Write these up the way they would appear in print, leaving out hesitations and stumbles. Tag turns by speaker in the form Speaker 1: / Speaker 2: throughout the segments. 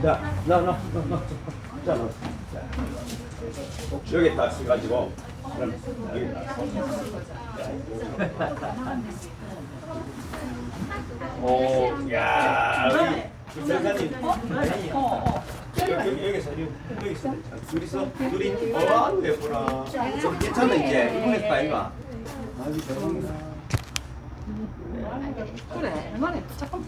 Speaker 1: 자, 자, 여기 딱 써가지고, 그럼 여기 딱. 오, 야, 우리 전사님. 여기서 둘이서 둘이 아주 예쁘나. 괜찮아 이제 이쁘겠다 이거. 아주 좋습니다.
Speaker 2: 그래, 얼마나 잠깐.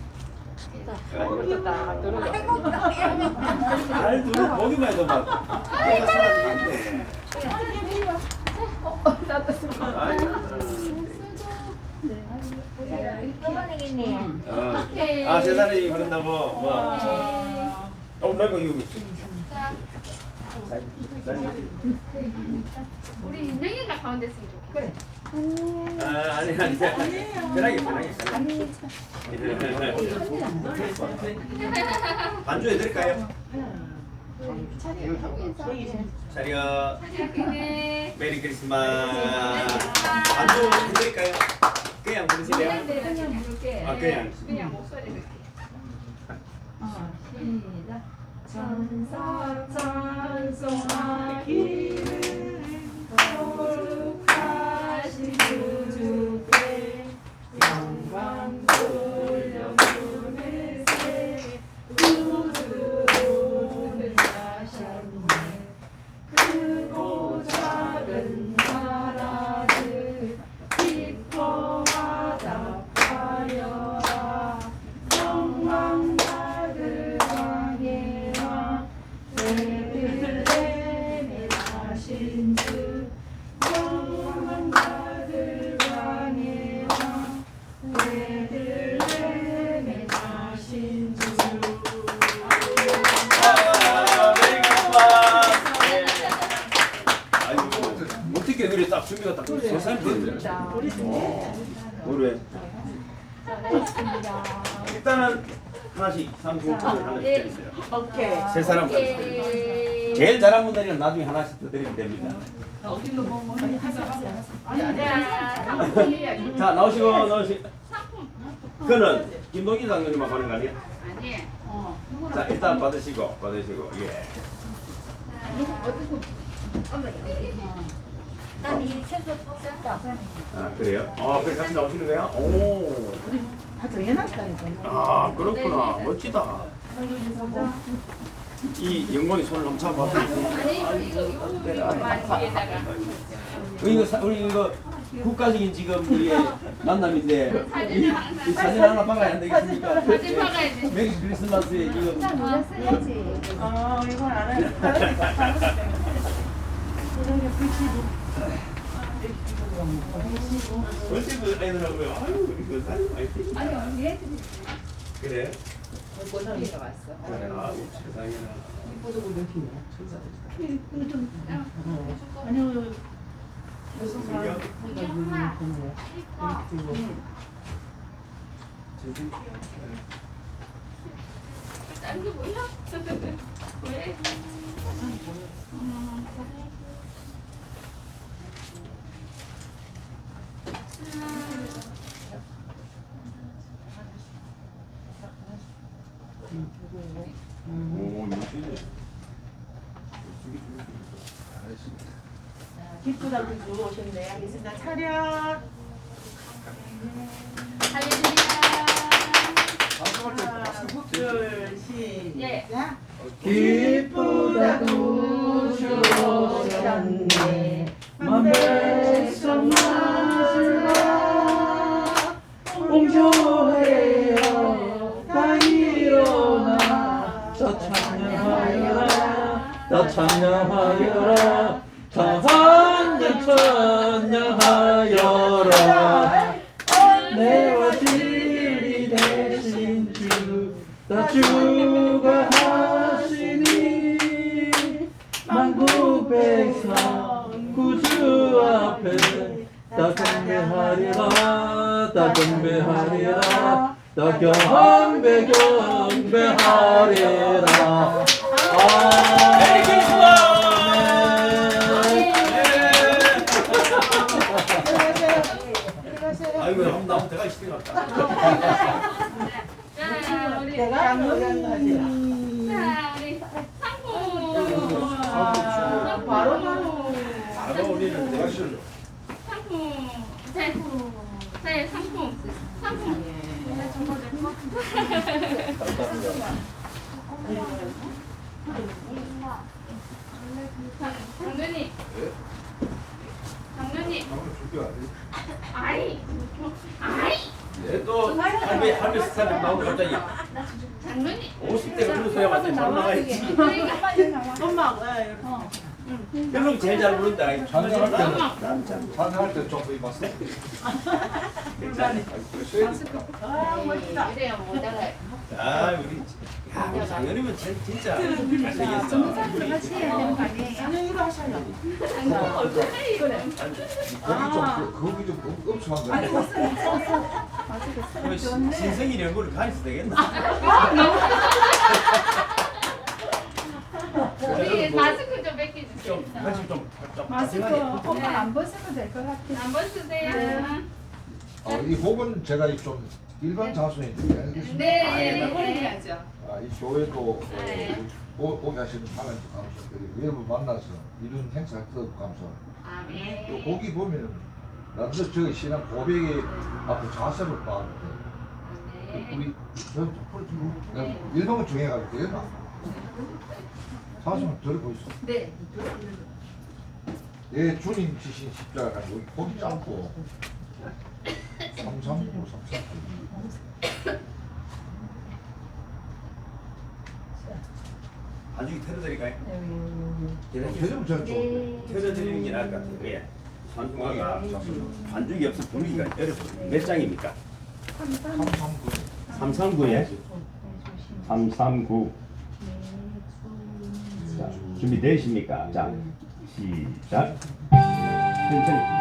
Speaker 1: 잘 둘이 보기만 해도 막 내가 사라지겠네. 아, 세 사람이 그런다고 뭐. 내가 이거
Speaker 3: 우리 인형이가 가운데 쓰기 좋겠다. 그래.
Speaker 1: 아니 편하게 반주 해드릴까요? 차려 메리 크리스마스 반주 해드릴까요? 그냥 부르시래요?
Speaker 3: 그냥 부를게.
Speaker 1: 아 그냥
Speaker 3: 그냥 목소리를. 시작. 천사 찬송하기를 거룩하신 구주께 영광 돌려 부르세 구주를 하셨네 크고 작은 나라들 기뻐 화답하여라 영광 받을 왕의 왕 베들레헴에 나신 주 영광 받을 왕의 왕 베들레헴에 나신 주
Speaker 1: 어떻게 그래 딱 준비가 딱 세상이 되는데 노래 일단은 하나씩 3분 하나씩 드리세요.
Speaker 2: 오케이.
Speaker 1: 세 사람 제일 잘한 분들은 나중에 하나씩 더 드리면 됩니다. 자 나오시고 그거는 김동희 장로님만 가는 거 아니에요?
Speaker 3: 아니.
Speaker 1: 자 일단 받으시고 예.
Speaker 4: 난이 채소 썼다.
Speaker 1: 아 그래요? 그래 같이 나오시는 거야? 오. 아 그렇구나 멋지다. 이 영광이 손을 한번 잡아봐.
Speaker 3: 아니 이거 위에다가.
Speaker 1: 우리 이거 국가적인 지금 우리 만남인데 이 사진 하나 박아야 안 되겠습니까?
Speaker 3: 사진 박아야지.
Speaker 1: 메리 크리스마스에 이거
Speaker 2: 이건 안 해.
Speaker 1: 벌써 그 애들하고요. 아유 이거 사진 많이 찍.
Speaker 3: 아니 얘
Speaker 1: 그래?
Speaker 2: 고성이가 왔어.
Speaker 1: 그래. 아 세상에나.
Speaker 2: 아니요.
Speaker 3: 다른 게 뭐야? 왜?
Speaker 1: 오 멋지네.
Speaker 2: 기쁘다고 들어오셨네. 알겠습니다. 차렷. 둘, 시작. 기쁘다고 들어오셨네. 만백성 나들라 공조하여 다 일어나 더 찬양하여라 더 찬양하여라 찬양하여라 내와 진리 되신 주 다 주가 하시니 만국 백성 구주 앞에 다 경배하리라 다 경배하리라 다 경배하리라 메리 크리스마스 아이고 한번 내가 시킨 것 같다
Speaker 3: 자, 우리
Speaker 2: 내가 안 먹었나 하지.
Speaker 3: 장로님. 장로님. 아이. 아이.
Speaker 1: 또 할배 스타일 나오고 갑자기
Speaker 3: 장로님.
Speaker 1: 50대가 그런 소리 하면 바로 나가야지.
Speaker 5: 엄마,
Speaker 1: 별로 제일 잘 부른다.
Speaker 6: 찬양할 때 좀 입었어.
Speaker 3: 그래요, 뭐다가.
Speaker 1: 아 우리 장현이면 진짜 잘생겼어.
Speaker 5: 찬양으로 하셔요.
Speaker 6: 거기 좀 엄청한 거.
Speaker 1: 신성이 얼굴을 가리서 되겠나?
Speaker 3: 우리 마스크 좀 벗겨주세요.
Speaker 1: 좀 같이 좀
Speaker 5: 마스크 엄마 안 벗어도 될 것 같아.
Speaker 3: 한번 쓰세요.
Speaker 6: 이 곡은 제가 좀 일반 자손인데 알겠습니다.
Speaker 3: 네.
Speaker 6: 이 교회도
Speaker 3: 네.
Speaker 6: 오게 하시는 하나님 감사드리고 여러분 만나서 이런 행사할 때도 감사합니다.
Speaker 3: 아멘.
Speaker 6: 또 거기 보면 나도 저기 신앙 고백의 앞에 자세를 봐는데 우리 일본어 정해가지고 되나? 자세는 들어보이소.
Speaker 3: 네.
Speaker 6: 예, 주님 지신 십자가 여기 거기 짧고 339
Speaker 1: 반죽이 털어드릴까요?
Speaker 6: 대전 전 좀.
Speaker 1: 털어드리는 게 나을 것 같아요. 왜? 산중아가 반죽이 없어 분위기가 어려서 몇 장입니까? 339에 339. 자, 준비되십니까? 자, 시작. 천천히.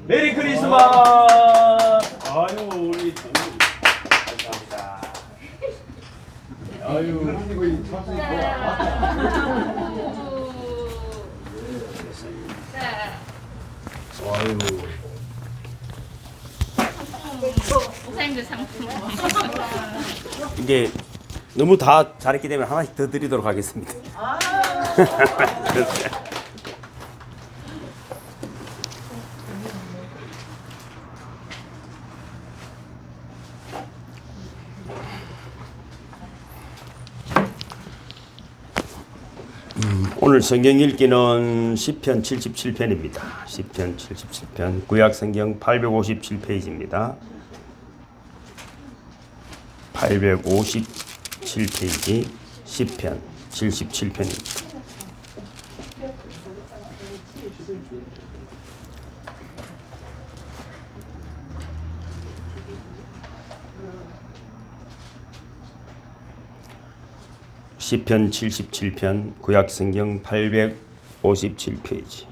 Speaker 1: 메리 크리스마스! 아유, 우리 감사합니다. 아유,
Speaker 6: 이거 이 자손이
Speaker 1: 아유.
Speaker 3: 목사님들 상품.
Speaker 1: 이제 너무 다 잘했기 때문에 하나씩 더 드리도록 하겠습니다.
Speaker 7: 오늘 성경 읽기는 시편 77편입니다. 시편 77편 구약 성경 857페이지입니다. 857페이지 시편 77편입니다. 시편 77편 구약성경 857페이지.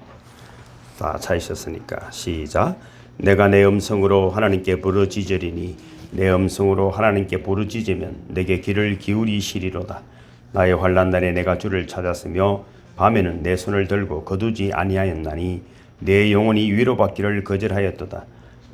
Speaker 7: 다 찾으셨으니까 시작. 내가 내 음성으로 하나님께 부르짖으리니 내 음성으로 하나님께 부르짖으면 내게 귀를 기울이시리로다. 나의 환난 날에 내가 주를 찾았으며 밤에는 내 손을 들고 거두지 아니하였나니 내 영혼이 위로받기를 거절하였도다.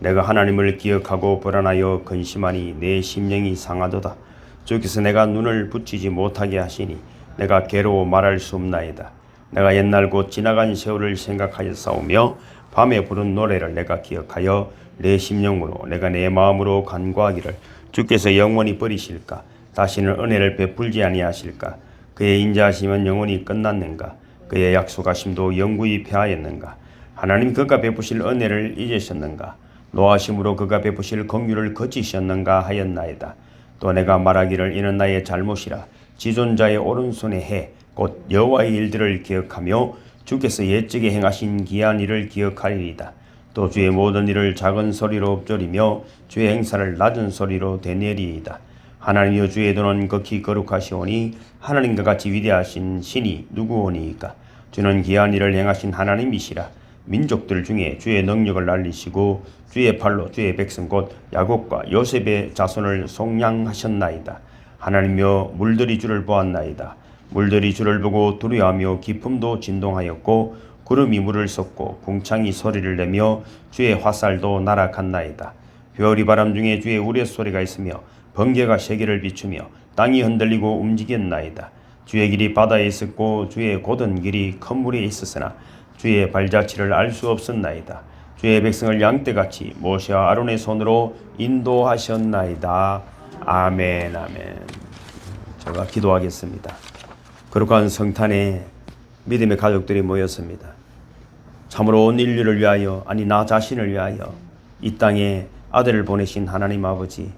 Speaker 7: 내가 하나님을 기억하고 불안하여 근심하니 내 심령이 상하도다. 주께서 내가 눈을 붙이지 못하게 하시니 내가 괴로워 말할 수 없나이다. 내가 옛날 곧 지나간 세월을 생각하여 싸우며 밤에 부른 노래를 내가 기억하여 내 심령으로 내가 내 마음으로 간구하기를 주께서 영원히 버리실까? 다시는 은혜를 베풀지 아니하실까? 그의 인자하심은 영원히 끝났는가? 그의 약속하심도 영구히 패하였는가? 하나님 그가 베푸실 은혜를 잊으셨는가? 노하심으로 그가 베푸실 긍휼을 거치셨는가 하였나이다. 또 내가 말하기를 이는 나의 잘못이라. 지존자의 오른손에 해 곧 여호와의 일들을 기억하며 주께서 옛적에 행하신 기한 일을 기억하리이다. 또 주의 모든 일을 작은 소리로 읊조리며 주의 행사를 낮은 소리로 되뇌리이다. 하나님이여 주의 도는 극히 거룩하시오니 하나님과 같이 위대하신 신이 누구오니이까? 주는 기한 일을 행하신 하나님이시라. 민족들 중에 주의 능력을 알리시고 주의 팔로 주의 백성 곧 야곱과 요셉의 자손을 속량하셨나이다. 하나님이여 물들이 주를 보았나이다. 물들이 주를 보고 두려워하며 기품도 진동하였고 구름이 물을 쏟고 궁창이 소리를 내며 주의 화살도 날아갔나이다. 별이 바람 중에 주의 우레소리가 있으며 번개가 세계를 비추며 땅이 흔들리고 움직였나이다. 주의 길이 바다에 있었고 주의 곧은 길이 큰 물에 있었으나 주의 발자취를 알 수 없었나이다. 주의 백성을 양떼같이 모세와 아론의 손으로 인도하셨나이다. 아멘 아멘. 제가 기도하겠습니다. 거룩한 성탄에 믿음의 가족들이 모였습니다. 참으로 온 인류를 위하여 아니 나 자신을 위하여 이 땅에 아들을 보내신 하나님 아버지,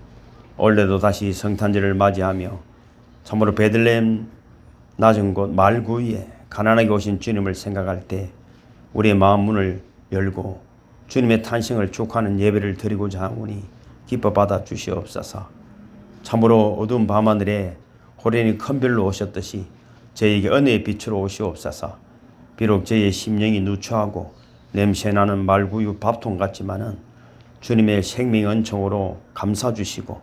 Speaker 7: 올해도 다시 성탄절을 맞이하며 참으로 베들레헴 낮은 곳 말구 위에 가난하게 오신 주님을 생각할 때 우리의 마음 문을 열고 주님의 탄생을 축하하는 예배를 드리고자 하오니 기뻐 받아 주시옵소서. 참으로 어두운 밤하늘에 호련히 큰 별로 오셨듯이 저에게 은혜의 빛으로 오시옵소서. 비록 저의 심령이 누추하고 냄새나는 말구유 밥통 같지만은 주님의 생명 은총으로 감싸 주시고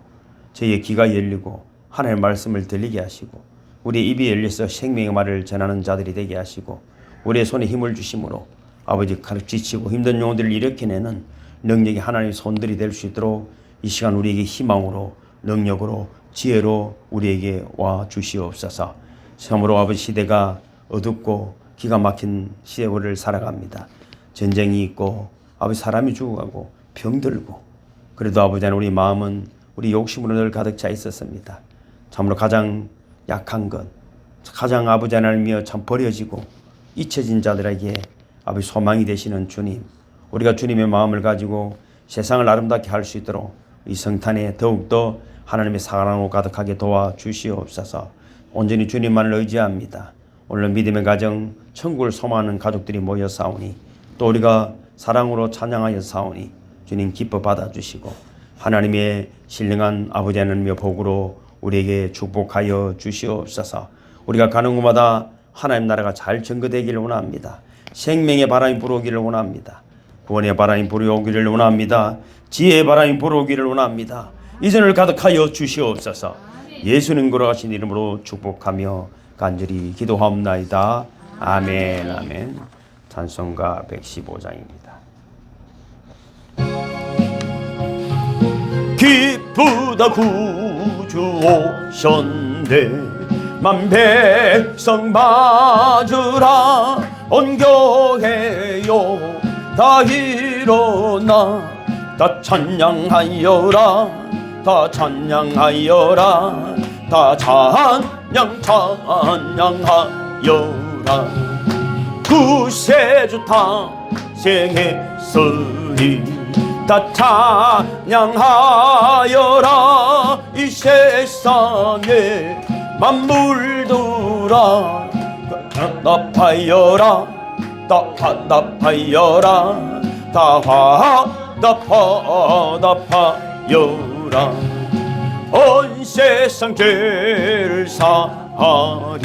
Speaker 7: 저희의 귀가 열리고 하나님의 말씀을 들리게 하시고 우리의 입이 열려서 생명의 말을 전하는 자들이 되게 하시고 우리의 손에 힘을 주심으로 아버지 가르치시고 힘든 영혼들을 일으켜내는 능력이 하나님의 손들이 될 수 있도록 이 시간 우리에게 희망으로 능력으로 지혜로 우리에게 와 주시옵소서. 참으로 아버지 시대가 어둡고 기가 막힌 시대를 살아갑니다. 전쟁이 있고 아버지 사람이 죽어가고 병들고 그래도 아버지 하나님 우리 마음은 우리 욕심으로 늘 가득 차 있었습니다. 참으로 가장 약한 것 가장 아버지 하나님이여 참 버려지고 잊혀진 자들에게 아버지 소망이 되시는 주님, 우리가 주님의 마음을 가지고 세상을 아름답게 할 수 있도록 이 성탄에 더욱더 하나님의 사랑으로 가득하게 도와주시옵소서. 온전히 주님만을 의지합니다. 오늘 믿음의 가정 천국을 소망하는 가족들이 모여 싸우니 또 우리가 사랑으로 찬양하여 싸우니 주님 기뻐 받아주시고 하나님의 신령한 아버지 하나님의 복으로 우리에게 축복하여 주시옵소서. 우리가 가는 곳마다 하나님 나라가 잘 증거되기를 원합니다. 생명의 바람이 불어오기를 원합니다. 구원의 바람이 불어오기를 원합니다. 지혜의 바람이 불어오기를 원합니다. 이전을 가득하여 주시옵소서. 예수님 걸어가신 이름으로 축복하며 간절히 기도하옵나이다. 아멘 아멘. 찬송가 115장입니다. 기쁘다 구주 오셨네 만 백성 맞으라 온교해요 다 일어나 다 찬양하여라 다 찬양하여라 다 찬양하여라 구세주 탄생했으니 다 찬양하여라 이 세상에 만물들아 화답하여라 다 화답하여라 다 화답하여라 온 세상 죄를 사하려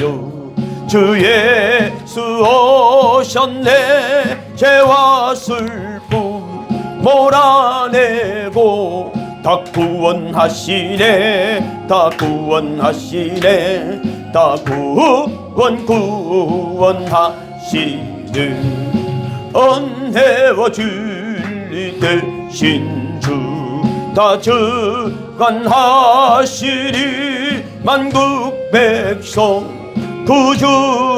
Speaker 7: 주 예수 오셨네 죄와 슬픔 몰아내고 다 구원하시네 다 구원하시네 다 구원하시네 은혜와 진리 되신 주 다 주관하시리 만국 백성 구주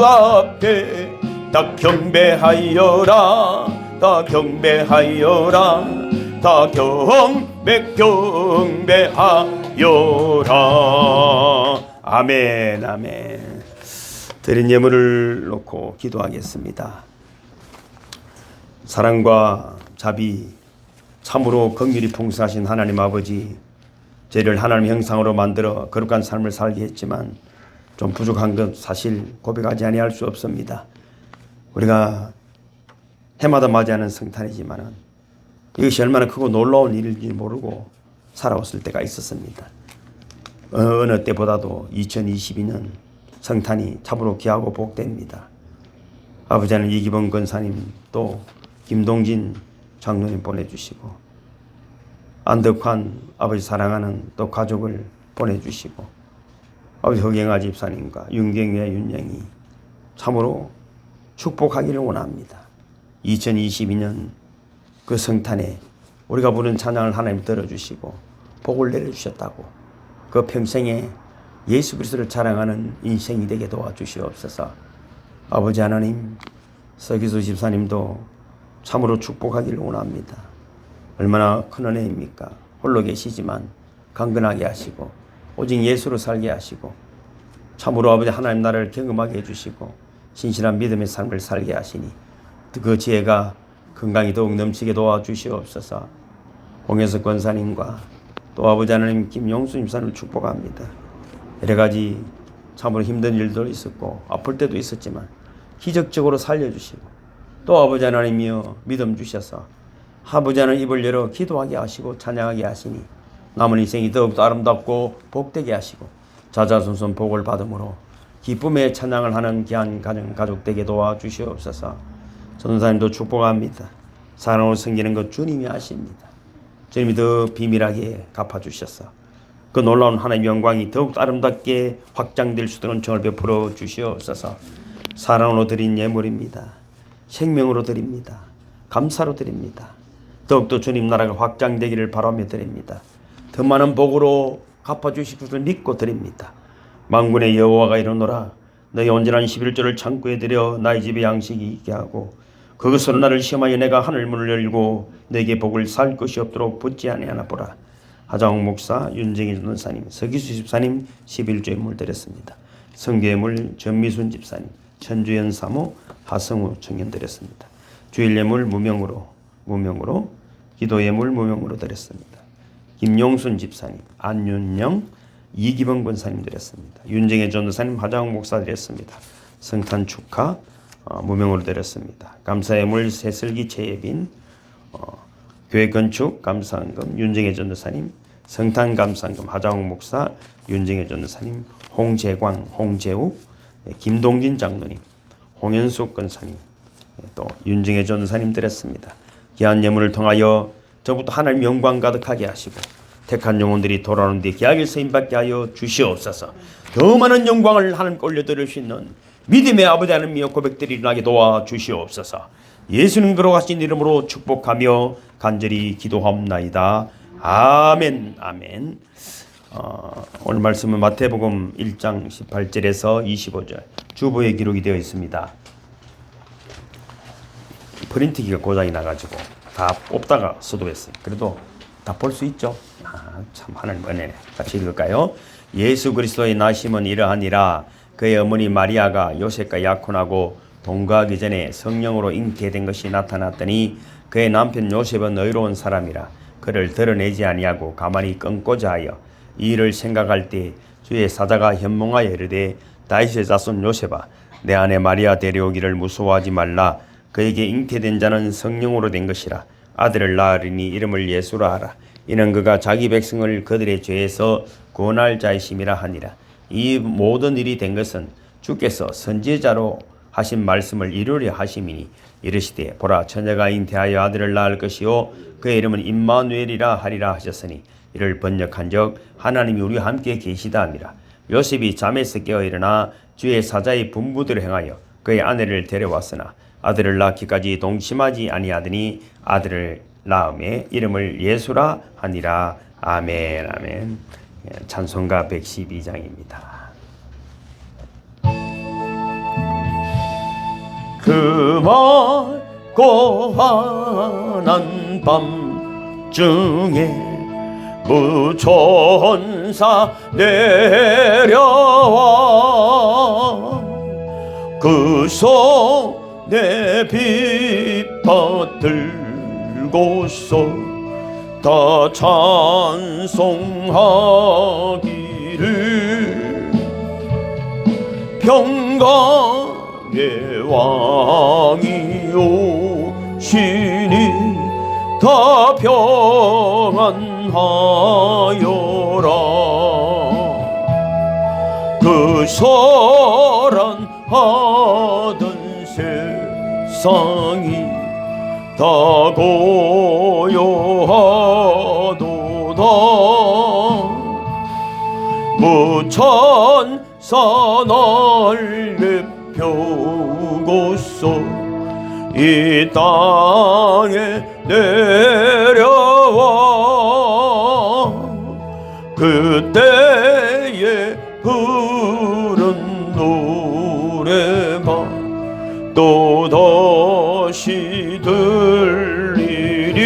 Speaker 7: 앞에 다 경배하여라 다 경배하여라 다 경배하여라 아멘 아멘. 드린 예물을 놓고 기도하겠습니다. 사랑과 자비 참으로 긍휼이 풍성하신 하나님 아버지, 저희를 하나님 형상으로 만들어 거룩한 삶을 살게 했지만 좀 부족한 것 사실 고백하지 아니할 수 없습니다. 우리가 해마다 맞이하는 성탄이지만 이것이 얼마나 크고 놀라운 일인지 모르고 살아왔을 때가 있었습니다. 어느 때보다도 2022년 성탄이 참으로 귀하고 복됩니다. 아버지는 이기범 권사님 또 김동진 장로님 보내주시고 안덕환 아버지 사랑하는 또 가족을 보내주시고 아버지 허경아 집사님과 윤경애 윤영이 참으로 축복하기를 원합니다. 2022년 그 성탄에 우리가 부른 찬양을 하나님 들어주시고 복을 내려주셨다고 그 평생에 예수 그리스도를 자랑하는 인생이 되게 도와주시옵소서. 아버지 하나님, 서기수 집사님도 참으로 축복하기를 원합니다. 얼마나 큰 은혜입니까? 홀로 계시지만 강건하게 하시고 오직 예수로 살게 하시고 참으로 아버지 하나님 나라를 경험하게 해주시고 신실한 믿음의 삶을 살게 하시니 그 지혜가 건강이 더욱 넘치게 도와주시옵소서. 홍혜석 권사님과 또 아버지 하나님 김용수 집사님을 축복합니다. 여러 가지 참으로 힘든 일도 있었고 아플 때도 있었지만 기적적으로 살려주시고 또 아버지 하나님이여 믿음 주셔서 아버지 하나님 입을 열어 기도하게 하시고 찬양하게 하시니 남은 인생이 더욱더 아름답고 복되게 하시고 자자손손 복을 받음으로 기쁨의 찬양을 하는 귀한 가족 되게 도와주시옵소서. 전도사님도 축복합니다. 사랑으로 섬기는 것 주님이 아십니다. 주님이 더 비밀하게 갚아주셔서 그 놀라운 하나님의 영광이 더욱 아름답게 확장될 수 있는 은총을 베풀어 주시옵소서. 사랑으로 드린 예물입니다. 생명으로 드립니다. 감사로 드립니다. 더욱더 주님 나라가 확장되기를 바라며 드립니다. 더 많은 복으로 갚아주실 것을 믿고 드립니다. 만군의 여호와가 이르노라 너희 온전한 11조를 창고에 들여 나의 집에 양식이 있게 하고 그것으로 나를 시험하여 내가 하늘문을 열고 내게 복을 살 것이 없도록 붙지 아니하나 보라. 하정욱 목사, 윤정희 전도사님, 서기수 집사님 11조의 물 드렸습니다. 성교의 물 전미순 집사님, 천주연 사모, 하성우 청년 드렸습니다. 주일 예물 무명으로 기도 예물 무명으로 드렸습니다. 김용순 집사님, 안윤영, 이기범 권사님 드렸습니다. 윤정혜 전도사님, 하정욱 목사 드렸습니다. 성탄 축하 무명으로 드렸습니다. 감사 예물 새슬기 최예빈, 교회 건축 감사헌금 윤정혜 전도사님, 성탄 감사헌금 하정욱 목사, 윤정혜 전도사님, 홍재광, 홍재욱, 김동진 장로님, 홍현숙 권사님, 또 윤정혜 전도사님 드렸습니다. 귀한 예물을 통하여 저부터 하나님 영광 가득하게 하시고 택한 영혼들이 돌아오는 데 귀하게 쓰임받게 하여 주시옵소서. 더 많은 영광을 하나님께 올려드릴 수 있는 믿음의 아버지 하나님이여 고백들이 일어나게 도와주시옵소서. 예수님 걸어가신 이름으로 축복하며 간절히 기도하옵나이다. 아멘 아멘. 오늘 말씀은 마태복음 1장 18절에서 25절 주보에 기록이 되어 있습니다. 프린트기가 고장이 나가지고 다 뽑다가 수도했어요. 그래도 다 볼 수 있죠. 참 하나님 은혜네. 같이 읽을까요? 예수 그리스도의 나심은 이러하니라. 그의 어머니 마리아가 요셉과 약혼하고 동거하기 전에 성령으로 잉태된 것이 나타났더니 그의 남편 요셉은 의로운 사람이라 그를 드러내지 아니하고 가만히 끊고자 하여 이 일을 생각할 때 주의 사자가 현몽하여 이르되 다윗의 자손 요셉아 내 아내 마리아 데려오기를 무서워하지 말라. 그에게 잉태된 자는 성령으로 된 것이라. 아들을 낳으리니 이름을 예수라 하라. 이는 그가 자기 백성을 그들의 죄에서 구원할 자이심이라 하니라. 이 모든 일이 된 것은 주께서 선지자로 하신 말씀을 이루려 하심이니 이르시되 보라 처녀가 잉태하여 아들을 낳을 것이요 그의 이름은 임마누엘이라 하리라 하셨으니 이를 번역한즉 하나님이 우리와 함께 계시다 함이라. 요셉이 잠에서 깨어 일어나 주의 사자의 분부대로 행하여 그의 아내를 데려왔으나 아들을 낳기까지 동심하지 아니하더니 아들을 낳음에 이름을 예수라 하니라. 아멘. 아멘. 찬송가 112장입니다. 그 맑고 환한 밤중에 무천사 내려와 그 손에 빛받 들고서 다 찬송하기를 평강의 왕이 오시니 다 평안하여라. 그 소란하던 세상이 다 고요하도다. 무천사 날개 펴고서 이 땅에 내려와 그때에 부른 노래가 또다시 들리리.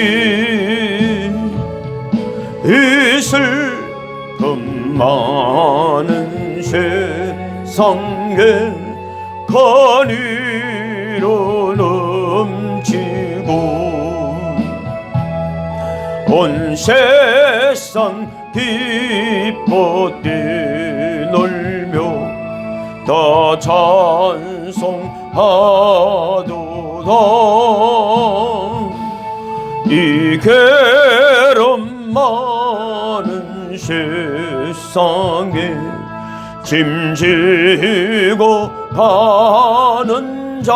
Speaker 7: 이 슬픔 많은 세상에 간이로 넘치고 온 세상 기뻐 뛰놀며 다 찬송하도다. 이 괴로움 많은 세상에 짐지고 가는 자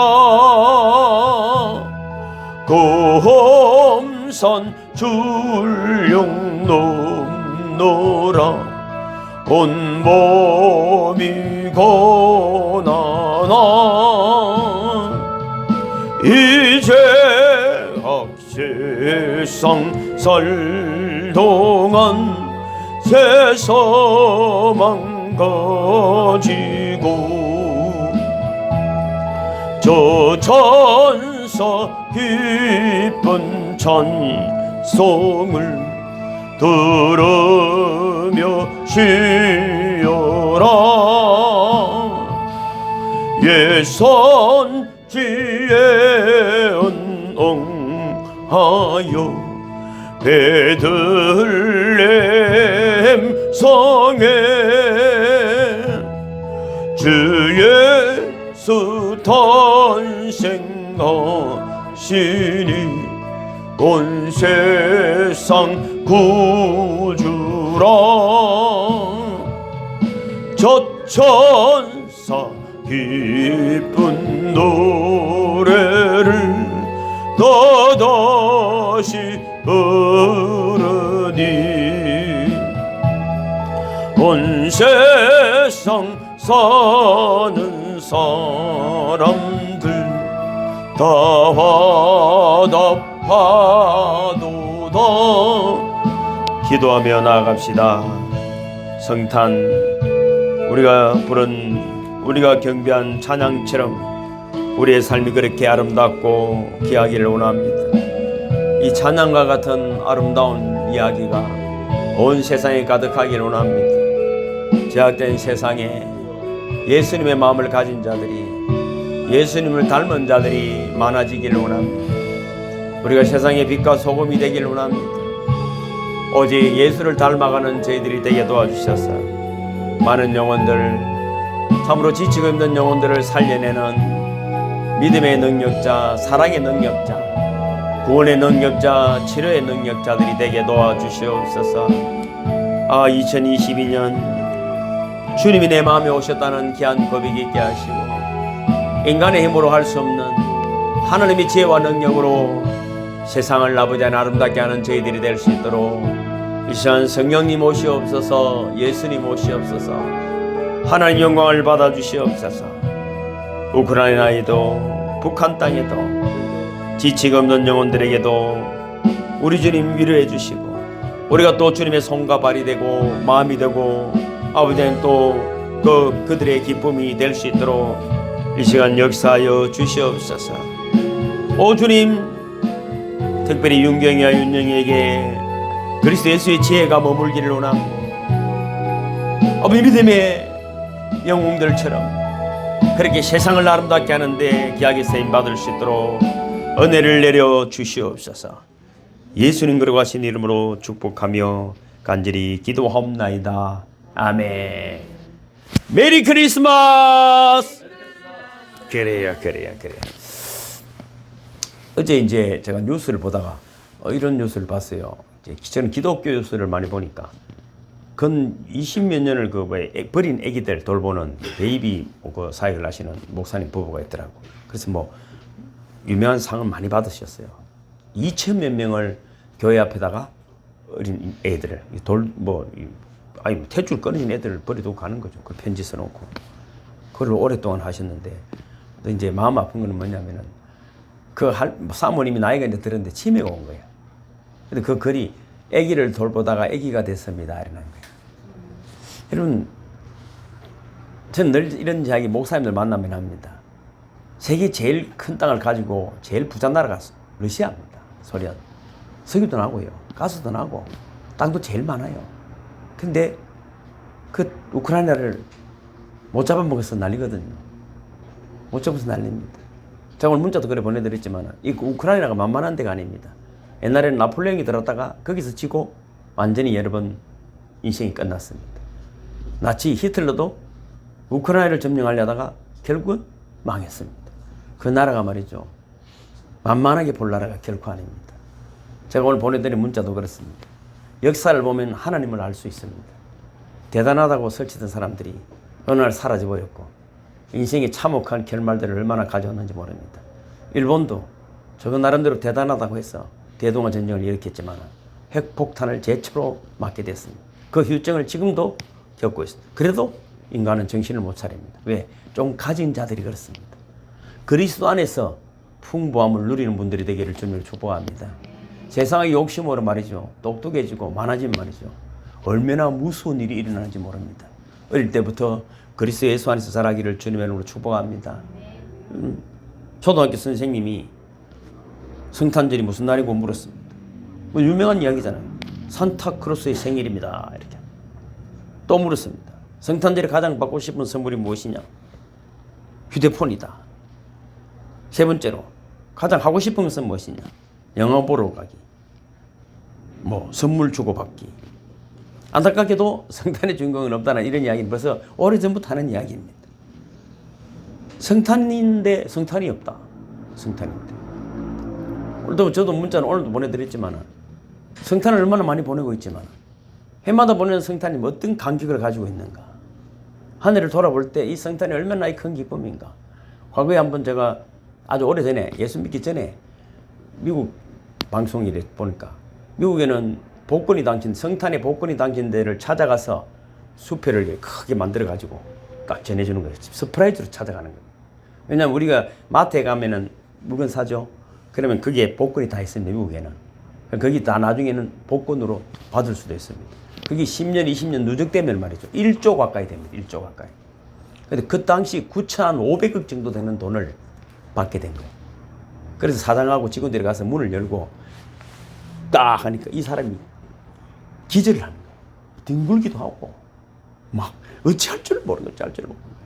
Speaker 7: 고험산 줄령 넘노라. 온 몸이 고난아 이제 세상 살 동안 세서만 가지고 저 천사 기쁜 찬송을 들으며 쉬어라. 예선지에 은응하여 베들레헴 성에 주 예수 탄생하시니 온 세상 구주라. 저 천사 기쁜 노래를 또다시 부르니 온 세상 사는 사람들 다 화답하도다. 기도하며 나아갑시다. 성탄 우리가 부른 우리가 경배한 찬양처럼 우리의 삶이 그렇게 아름답고 귀하기를 원합니다. 이 찬양과 같은 아름다운 이야기가 온 세상에 가득하기를 원합니다. 제약된 세상에 예수님의 마음을 가진 자들이, 예수님을 닮은 자들이 많아지기를 원합니다. 우리가 세상의 빛과 소금이 되기를 원합니다. 오직 예수를 닮아가는 저희들이 되게 도와주셔서 많은 영혼들, 참으로 지치고 힘든 영혼들을 살려내는 믿음의 능력자, 사랑의 능력자, 구원의 능력자, 치료의 능력자들이 되게 도와주시옵소서. 2022년 주님이 내 마음에 오셨다는 귀한 고백이 있게 하시고, 인간의 힘으로 할 수 없는 하나님의 지혜와 능력으로 세상을 아버지 하나님 아름답게 하는 저희들이 될 수 있도록 이 시간 성령님 오시옵소서, 예수님 오시옵소서, 하나님 영광을 받아주시옵소서. 우크라이나에도 북한 땅에도 지치고 없는 영혼들에게도 우리 주님 위로해 주시고, 우리가 또 주님의 손과 발이 되고 마음이 되고 아버지 하나님 또 그들의 기쁨이 될 수 있도록 이 시간 역사하여 주시옵소서. 오 주님, 특별히 윤경이와 윤영이에게 그리스도 예수의 지혜가 머물기를 원하고, 아버지 믿음의 영웅들처럼 그렇게 세상을 아름답게 하는데 귀하게 쓰임받을 수 있도록 은혜를 내려 주시옵소서. 예수님 그러하신 이름으로 축복하며 간절히 기도하옵나이다. 아멘. 메리 크리스마스. 그래요. 어제 이제 제가 뉴스를 보다가 이런 뉴스를 봤어요. 저는 기독교 뉴스를 많이 보니까 근 20몇 년을 버린 애기들 돌보는 베이비 사역을 하시는 목사님 부부가 있더라고. 그래서 뭐 유명한 상을 많이 받으셨어요. 2,000몇 명을 교회 앞에다가 어린 애들을 탯줄 끊어진 애들을 버리고 가는 거죠. 그 편지 써놓고 그걸 오랫동안 하셨는데, 이제 마음 아픈 거는 뭐냐면은 사모님이 나이가 이제 들었는데 치매가 온 거예요. 근데 그 글이 아기를 돌보다가 아기가 됐습니다 이러는 거예요. 여러분, 저는 늘 이런 이야기 목사님들 만나면 합니다. 세계 제일 큰 땅을 가지고 제일 부자 나라가 러시아입니다. 소련. 석유도 나고요, 가스도 나고, 땅도 제일 많아요. 근데 그 우크라이나를 못 잡아먹어서 난리거든요. 못 잡아서 난립니다. 제가 오늘 문자도 그래 보내드렸지만 이 우크라이나가 만만한 데가 아닙니다. 옛날에는 나폴레옹이 들었다가 거기서 지고 완전히 여러 번 인생이 끝났습니다. 나치 히틀러도 우크라이나를 점령하려다가 결국은 망했습니다. 그 나라가 말이죠, 만만하게 볼 나라가 결코 아닙니다. 제가 오늘 보내드린 문자도 그렇습니다. 역사를 보면 하나님을 알 수 있습니다. 대단하다고 설치던 사람들이 어느 날 사라져버렸고 인생의 참혹한 결말들을 얼마나 가져왔는지 모릅니다. 일본도 저거 나름대로 대단하다고 해서 대동아 전쟁을 일으켰지만 핵폭탄을 제초로 맞게 됐습니다. 그 휴증을 지금도 겪고 있습니다. 그래도 인간은 정신을 못 차립니다. 왜? 좀 가진 자들이 그렇습니다. 그리스도 안에서 풍부함을 누리는 분들이 되기를 주님을 축복합니다. 세상의 욕심으로 말이죠, 똑똑해지고 많아지면 말이죠, 얼마나 무서운 일이 일어나는지 모릅니다. 어릴 때부터 그리스도 예수 안에서 자라기를 주님의 이름으로 축복합니다. 초등학교 선생님이 성탄절이 무슨 날이고 물었습니다. 뭐 유명한 이야기잖아요. 산타크로스의 생일입니다. 이렇게. 또 물었습니다. 성탄절에 가장 받고 싶은 선물이 무엇이냐? 휴대폰이다. 세 번째로 가장 하고 싶은 것은 무엇이냐? 영화 보러 가기, 뭐 선물 주고받기. 안타깝게도 성탄의 주인공은 없다는 이런 이야기는 벌써 오래전부터 하는 이야기입니다. 성탄인데 성탄이 없다. 성탄인데. 오늘도 저도 문자는 오늘도 보내드렸지만 성탄을 얼마나 많이 보내고 있지만 해마다 보내는 성탄이 어떤 감격을 가지고 있는가. 하늘을 돌아볼 때 이 성탄이 얼마나 큰 기쁨인가. 과거에 한번 제가 아주 오래전에, 예수 믿기 전에 미국 방송일에 보니까 미국에는 복권이 당첨, 성탄에 복권이 당첨된 데를 찾아가서 수표를 크게 만들어가지고 딱 전해주는 거예요. 서프라이즈로 찾아가는 거예요. 왜냐하면 우리가 마트에 가면은 물건 사죠. 그러면 그게 복권이 다 있습니다. 미국에는. 거기 다 나중에는 복권으로 받을 수도 있습니다. 그게 10년, 20년 누적되면 말이죠. 1조 가까이 됩니다. 1조 가까이. 근데 그 당시 9,500억 정도 되는 돈을 받게 된 거예요. 그래서 사장하고 직원들이 가서 문을 열고 딱 하니까 이 사람이 기절을 하는 거예요. 뒹굴기도 하고 막 어찌할 줄 모르는 어찌할 줄 모르는 거예요.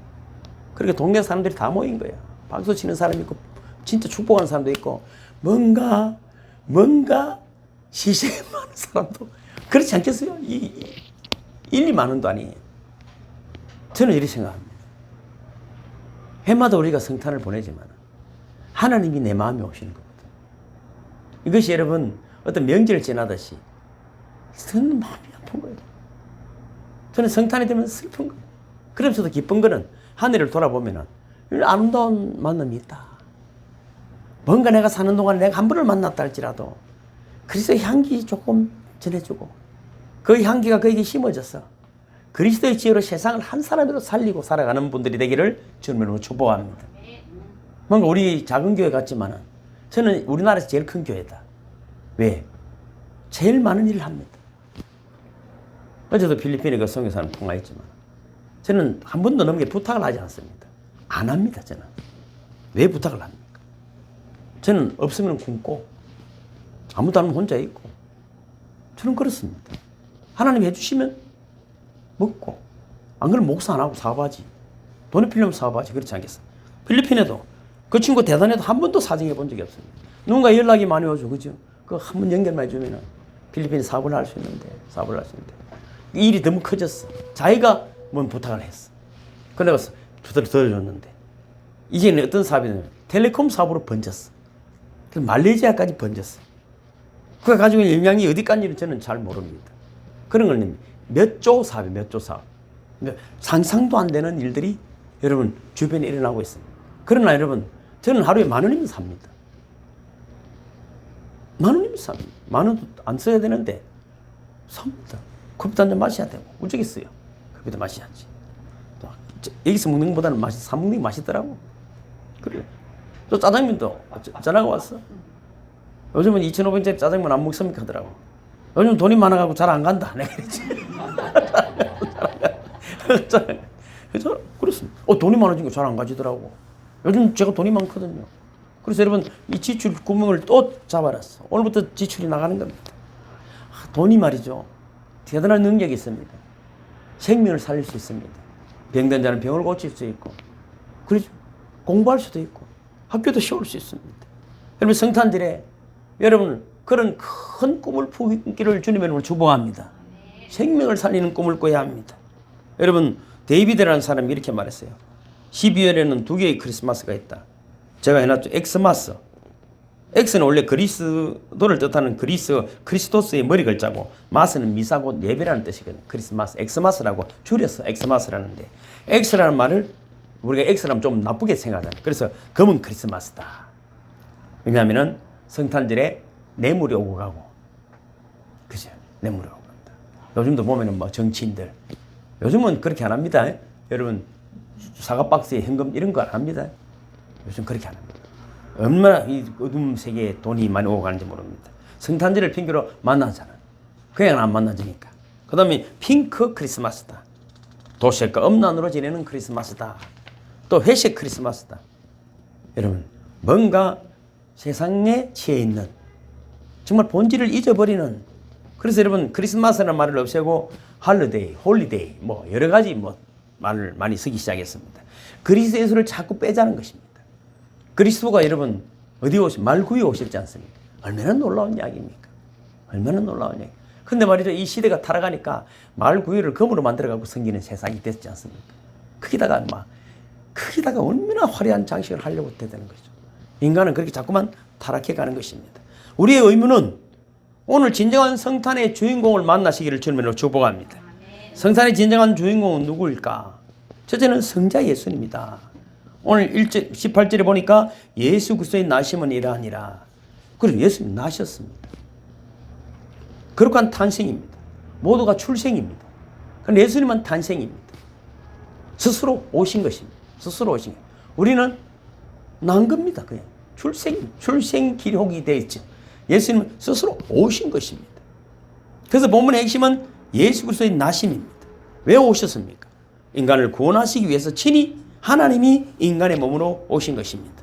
Speaker 7: 그러니까 동네 사람들이 다 모인 거예요. 박수 치는 사람이 있고 진짜 축복하는 사람도 있고 뭔가 시세에 많은 사람도 그렇지 않겠어요? 1, 2만 원도 아니에요. 저는 이렇게 생각합니다. 해마다 우리가 성탄을 보내지만 하나님이 내 마음에 오시는 겁니다. 이것이 여러분 어떤 명절을 지나듯이 저는 마음이 아픈 거예요. 저는 성탄이 되면 슬픈 거예요. 그러면서도 기쁜 거는 하늘을 돌아보면 아름다운 만남이 있다. 뭔가 내가 사는 동안 내가 한 분을 만났다 할지라도 그리스도의 향기 조금 전해주고 그 향기가 그에게 심어져서 그리스도의 지혜로 세상을 한 사람으로 살리고 살아가는 분들이 되기를 주님으로 축복합니다. 뭔가 우리 작은 교회 같지만은 저는 우리나라에서 제일 큰 교회다. 왜? 제일 많은 일을 합니다. 어제도 필리핀에 그 선교사님 통화했지만 저는 한 번도 넘게 부탁을 하지 않습니다. 안 합니다. 저는. 왜 부탁을 합니까? 저는 없으면 굶고 아무도 안 하면 혼자 있고 저는 그렇습니다. 하나님 해주시면 먹고 안 그러면 목사 안 하고 사업하지. 돈이 필요하면 사업하지. 그렇지 않겠어? 필리핀에도 그 친구 대단해도 한 번도 사정해 본 적이 없습니다. 누군가 연락이 많이 오죠. 그죠? 그 한 번 연결만 해주면 필리핀에 사업을 할 수 있는데 일이 너무 커졌어. 자기가 뭔 부탁을 했어. 그래서 내가 두드려 줬는데 이제는 어떤 사업이냐면 텔레콤 사업으로 번졌어. 그래서 말레이시아까지 번졌어. 그거 가지고 영향이 어디 간지는 저는 잘 모릅니다. 그런 걸 몇 조 사업이에요. 몇 조 사업. 상상도 안 되는 일들이 여러분 주변에 일어나고 있습니다. 그러나 여러분 저는 하루에 10,000원이면 삽니다. 10,000원이면 삽니다. 10,000원도 안 써야 되는데 삽니다. 커피도 한잔 마셔야 되고 어쩌겠어요. 커피도 마셔야지. 또 여기서 먹는 것보다는 사 먹는 게 맛있더라고. 그래. 또 짜장면도 전화가 왔어. 요즘은 2,500원짜리 짜장면 안 먹습니까 하더라고. 요즘 돈이 많아가지고 잘 안 간다. 내가 그랬지. 그래서 그렇습니다. 돈이 많아지니까 잘 안 가지더라고. 요즘 제가 돈이 많거든요. 그래서 여러분 이 지출 구멍을 또 잡아놨어. 오늘부터 지출이 나가는 겁니다. 돈이 말이죠. 대단한 능력이 있습니다. 생명을 살릴 수 있습니다. 병든 자는 병을 고칠 수 있고 그렇죠. 공부할 수도 있고 학교도 세울 수 있습니다. 여러분 성탄절에 여러분 그런 큰 꿈을 품기를 주님의 이름으로 축복합니다. 생명을 살리는 꿈을 꿔야 합니다. 여러분 데이비드라는 사람이 이렇게 말했어요. 12월에는 2개의 크리스마스가 있다. 제가 해놨죠. 엑스마스. 엑스는 원래 그리스도를 뜻하는 크리스토스의 머리 글자고 마스는 미사고 예배라는 뜻이거든요. 크리스마스, 엑스마스라고 줄여서 엑스마스라는데 엑스라는 말을 우리가 엑스라면 좀 나쁘게 생각하잖아요. 그래서 검은 크리스마스다. 왜냐하면은 성탄절에 뇌물이 오고 가고 그죠? 뇌물이 오고 간다. 요즘도 보면은 뭐 정치인들 요즘은 그렇게 안 합니다. 여러분 사과 박스에 현금 이런 거 안 합니다. 요즘 그렇게 안 합니다. 얼마나 이 어둠 세계에 돈이 많이 오고 가는지 모릅니다. 성탄절을 핑계로 만나잖아. 그냥 안 만나지니까. 그 다음에 핑크 크리스마스다. 도시락과 음란으로 지내는 크리스마스다. 또 회식 크리스마스다. 여러분 뭔가 세상에 취해 있는 정말 본질을 잊어버리는 그래서 여러분 크리스마스라는 말을 없애고 할리데이, 홀리데이 뭐 여러 가지 뭐 말을 많이 쓰기 시작했습니다. 그리스도 예수를 자꾸 빼자는 것입니다. 그리스도가 여러분 어디 말 구해 오셨지 않습니까? 얼마나 놀라운 이야기입니까? 얼마나 놀라운 이야기. 근데 말이죠. 이 시대가 타락하니까 말 구해를 검으로 만들어가고 섬기는 세상이 됐지 않습니까? 거기다가 얼마나 화려한 장식을 하려고 되는 거죠. 인간은 그렇게 자꾸만 타락해 가는 것입니다. 우리의 의무는 오늘 진정한 성탄의 주인공을 만나시기를 주님으로 축복합니다. 성탄의 진정한 주인공은 누구일까? 첫째는 성자 예수님이다. 오늘 18절에 보니까 예수 그리스도의 나심은 이러하니라. 그리고 예수님 나셨습니다. 거룩한 탄생입니다. 모두가 출생입니다. 그런데 예수님은 탄생입니다. 스스로 오신 것입니다. 스스로 오신 것. 우리는 난 겁니다. 그냥 출생 기록이 되어 있죠. 예수님은 스스로 오신 것입니다. 그래서 본문의 핵심은 예수 그리스도의 나심입니다. 왜 오셨습니까? 인간을 구원하시기 위해서 친히 하나님이 인간의 몸으로 오신 것입니다.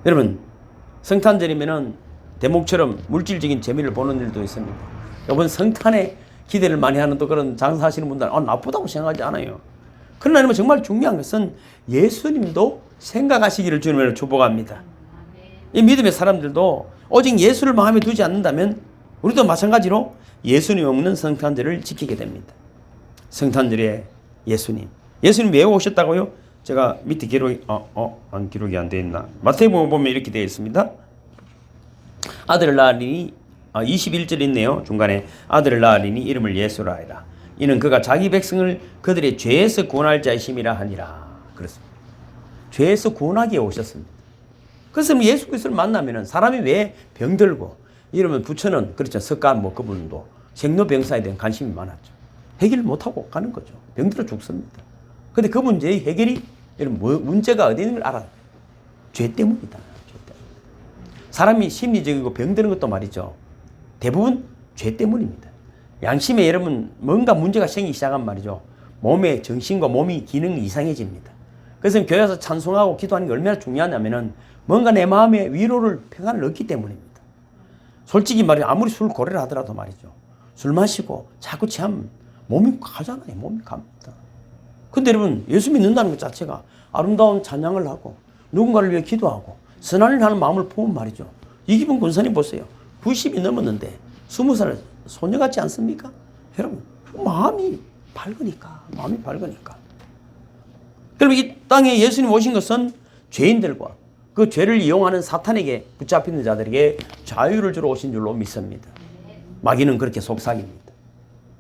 Speaker 7: 여러분, 성탄절이면은 대목처럼 물질적인 재미를 보는 일도 있습니다. 여러분, 성탄에 기대를 많이 하는 또 그런 장사하시는 분들은 나쁘다고 생각하지 않아요. 그러나 여러분, 정말 중요한 것은 예수님도 생각하시기를 주님으로 축복합니다. 이 믿음의 사람들도 오직 예수를 마음에 두지 않는다면 우리도 마찬가지로 예수님 없는 성탄절을 지키게 됩니다. 성탄절에 예수님 왜 오셨다고요? 제가 밑에 기록이 기록이 안 돼 있나? 마태복음 보면 이렇게 되어 있습니다. 아들을 낳으리니 21절 있네요. 중간에 아들을 낳으리니 이름을 예수라 하리라. 이는 그가 자기 백성을 그들의 죄에서 구원할 자이심이라 하니라. 그렇습니다. 죄에서 구원하기 위해 오셨습니다. 그래서 예수 그리스도를 만나면은 사람이 왜 병들고 이러면 부처는 그렇죠. 석가 그분도 생로병사에 대한 관심이 많았죠. 해결 못하고 가는 거죠. 병들어 죽습니다. 근데 그 문제의 해결이 여러분 문제가 어디 있는 걸 알아요. 죄 때문이다. 죄 때문에. 사람이 심리적이고 병드는 것도 말이죠. 대부분 죄 때문입니다. 양심에 여러분 뭔가 문제가 생기기 시작한 말이죠. 몸의 정신과 몸이 기능이 이상해집니다. 그래서 교회 와서 찬송하고 기도하는 게 얼마나 중요하냐면은 뭔가 내 마음의 위로를 평안을 얻기 때문입니다. 솔직히 말이죠. 아무리 술 고래를 하더라도 말이죠. 술 마시고 자꾸 취하면 몸이 가잖아요. 몸이 갑니다. 근데 여러분 예수 믿는다는 것 자체가 아름다운 찬양을 하고 누군가를 위해 기도하고 선한을 하는 마음을 품은 말이죠. 이기분 권사님 보세요. 90이 넘었는데 20살 소녀 같지 않습니까? 여러분 마음이 밝으니까. 여러분 이 땅에 예수님 오신 것은 죄인들과 그 죄를 이용하는 사탄에게 붙잡히는 자들에게 자유를 주러 오신 줄로 믿습니다. 마귀는 그렇게 속삭입니다.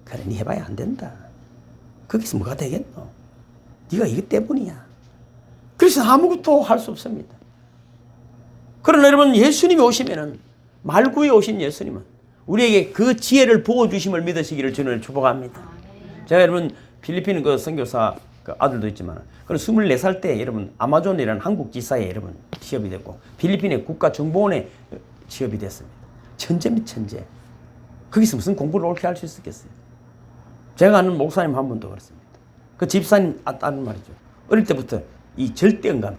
Speaker 7: 그래 니 해봐야 안 된다. 거기서 뭐가 되겠노? 네가 이것 때문이야. 그래서 아무것도 할 수 없습니다. 그러나 여러분 예수님이 오시면은 말구에 오신 예수님은 우리에게 그 지혜를 부어주심을 믿으시기를 주님을 축복합니다. 제가 여러분 필리핀 그 선교사 그 아들도 있지만 그는 24살 때 여러분 아마존이라는 한국 지사에 여러분 취업이 됐고 필리핀의 국가정보원에 취업이 됐습니다. 천재 및 천재. 거기서 무슨 공부를 옳게 할 수 있었겠어요? 제가 아는 목사님 한 분도 그렇습니다. 그 집사님 아는 말이죠. 어릴 때부터 이 절대음감.